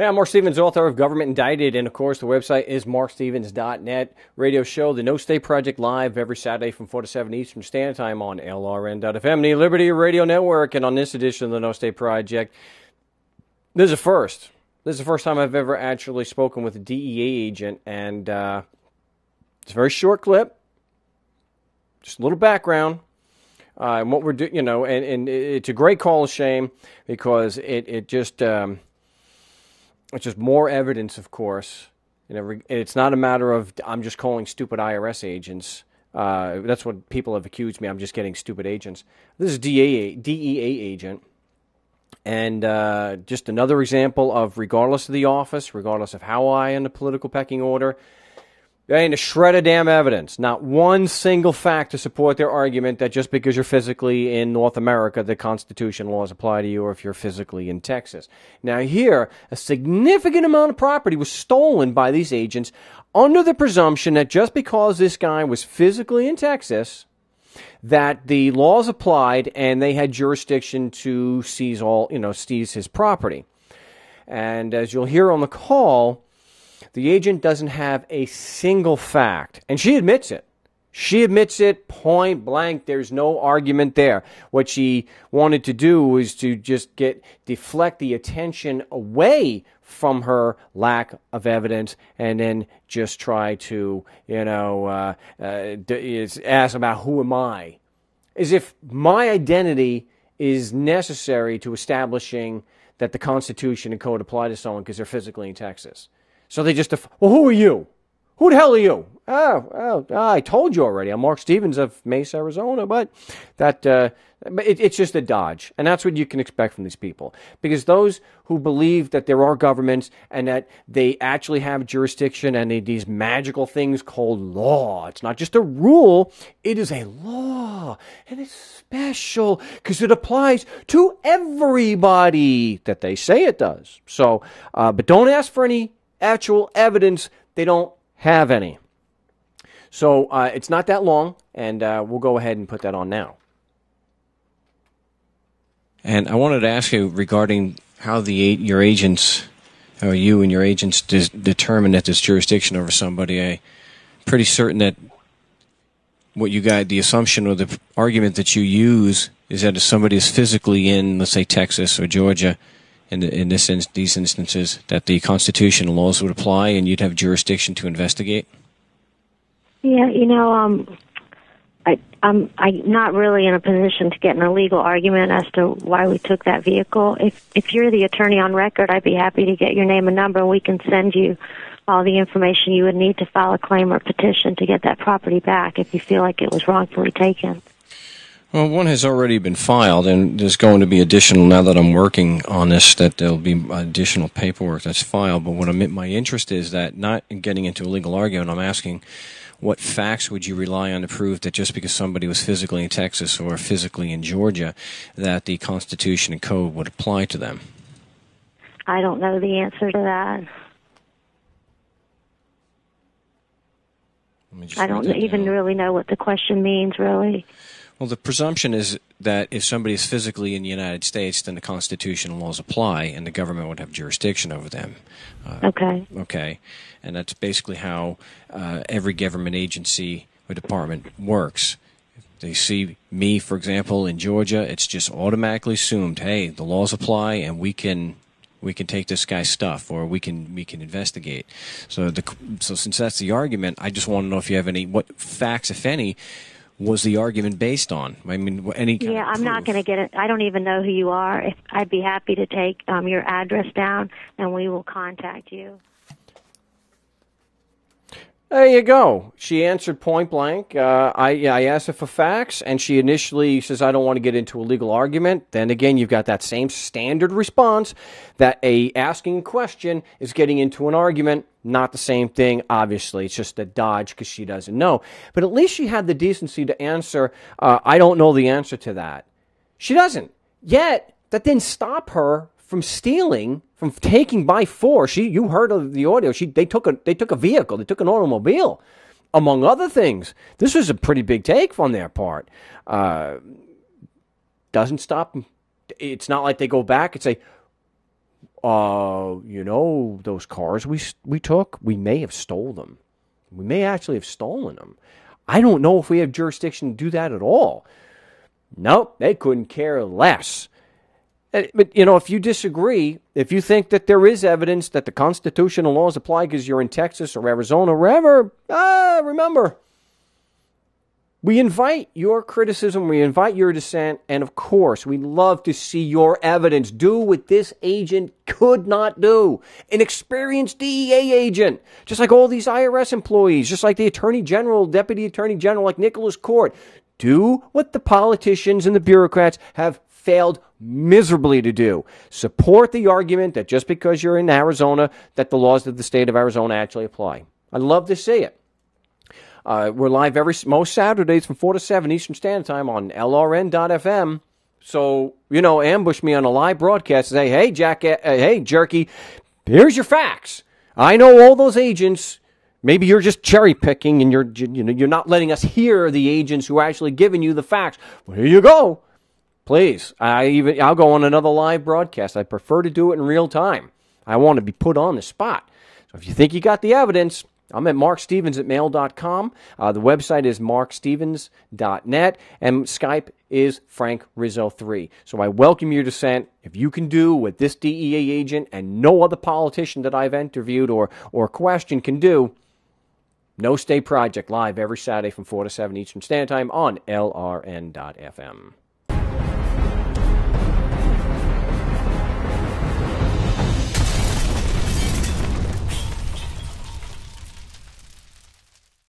Hey, I'm Marc Stevens, author of Government Indicted, and of course the website is markstevens.net. Radio show, The No State Project, live every Saturday from 4 to 7 Eastern Standard Time on LRN.FM, the Liberty Radio Network, and on this edition of The No State Project, this is a first. This is the first time I've ever actually spoken with a DEA agent, and it's a very short clip, just a little background. And what we're doing, and it's a great call of shame because it's just more evidence, of course. It's not a matter of I'm just calling stupid IRS agents. That's what people have accused me. I'm just getting stupid agents. This is DEA agent. And just another example of, regardless of the office, regardless of how high in the political pecking order, there ain't a shred of damn evidence, not one single fact to support their argument that just because you're physically in North America, the Constitution laws apply to you, or if you're physically in Texas. Now here, a significant amount of property was stolen by these agents under the presumption that just because this guy was physically in Texas, that the laws applied and they had jurisdiction to seize his property. And as you'll hear on the call, the agent doesn't have a single fact, and she admits it. She admits it point blank. There's no argument there. What she wanted to do was to just deflect the attention away from her lack of evidence, and then just try to, ask about who am I, as if my identity is necessary to establishing that the Constitution and Code apply to someone because they're physically in Texas. So they just, well, who are you? Who the hell are you? Oh, I told you already. I'm Marc Stevens of Mesa, Arizona, but it's just a dodge. And that's what you can expect from these people. Because those who believe that there are governments and that they actually have jurisdiction and these magical things called law. It's not just a rule. It is a law. And it's special because it applies to everybody that they say it does. So, but don't ask for any actual evidence. They don't have any. So it's not that long, and we'll go ahead and put that on now. And I wanted to ask you regarding how your agents, how you and your agents determine that there's jurisdiction over somebody. I'm pretty certain that what you got, the assumption or the argument that you use is that if somebody is physically in, let's say, Texas or Georgia, in these instances, that the Constitution and laws would apply and you'd have jurisdiction to investigate? Yeah, I'm not really in a position to get in a legal argument as to why we took that vehicle. If you're the attorney on record, I'd be happy to get your name and number, and we can send you all the information you would need to file a claim or petition to get that property back if you feel like it was wrongfully taken. Well, one has already been filed, and there's going to be additional, now that I'm working on this, that there'll be additional paperwork that's filed. But my interest is that, not in getting into a legal argument, I'm asking, what facts would you rely on to prove that just because somebody was physically in Texas or physically in Georgia, that the Constitution and Code would apply to them? I don't know the answer to that. I don't even really know what the question means, really. Well, the presumption is that if somebody is physically in the United States, then the Constitution and laws apply, and the government would have jurisdiction over them. Okay. Okay. And that's basically how every government agency or department works. If they see me, for example, in Georgia, it's just automatically assumed, hey, the laws apply, and we can take this guy's stuff, or we can investigate. So since that's the argument, I just want to know if you have what facts, if any, was the argument based on? I mean, any kind of proof. I'm not going to get it. I don't even know who you are. I'd be happy to take your address down, and we will contact you. There you go. She answered point blank. I asked her for facts, and she initially says, I don't want to get into a legal argument. Then again, you've got that same standard response that asking a question is getting into an argument. Not the same thing, obviously. It's just a dodge because she doesn't know. But at least she had the decency to answer, I don't know the answer to that. She doesn't. Yet, that didn't stop her from stealing, from taking by force. You heard of the audio. They took a vehicle. They took an automobile, among other things. This was a pretty big take on their part. Doesn't stop them. It's not like they go back and say, those cars we took, we may have stolen them. We may actually have stolen them. I don't know if we have jurisdiction to do that at all. Nope, they couldn't care less. But, if you disagree, if you think that there is evidence that the constitutional laws apply because you're in Texas or Arizona or wherever, remember, we invite your criticism, we invite your dissent, and of course, we love to see your evidence. Do what this agent could not do. An experienced DEA agent, just like all these IRS employees, just like the Attorney General, Deputy Attorney General, like Nicholas Court. Do what the politicians and the bureaucrats have failed miserably to do. Support the argument that just because you're in Arizona, that the laws of the state of Arizona actually apply. I'd love to see it. We're live most Saturdays from 4 to 7 Eastern Standard Time on LRN.FM. So, ambush me on a live broadcast and say, hey, Jerky, here's your facts. I know all those agents. Maybe you're just cherry picking and you're not letting us hear the agents who are actually giving you the facts. Well, here you go. Please, I'll go on another live broadcast. I prefer to do it in real time. I want to be put on the spot. So if you think you got the evidence, I'm at markstevens@mail.com. The website is markstevens.net, and Skype is Frank Rizzo 3. So I welcome your dissent. If you can do what this DEA agent and no other politician that I've interviewed or questioned can do, No State Project live every Saturday from 4 to 7 Eastern Standard Time on LRN.FM.